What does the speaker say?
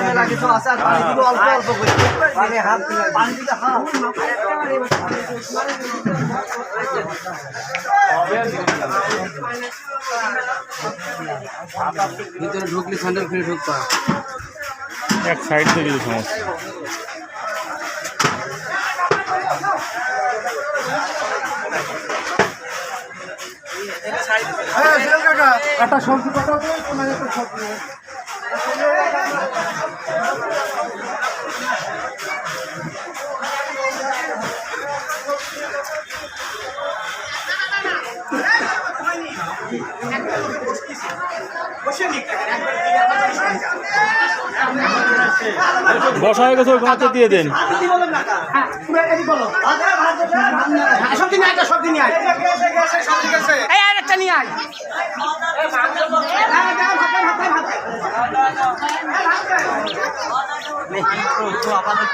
মেলা কিছু আছে আর পানিগুলো অল্প অল্প করে পানি হাত পানি দিতে হাত ভিতরে ঢুকলে স্যান্ডেল ফিরে ঢুকবা এক সাইড থেকে সমস্যা একটা সবজি পাঠাও তো তোমার একটা সবজি বসা হয়ে গেছে ওখানে দিয়ে দেন আপাতত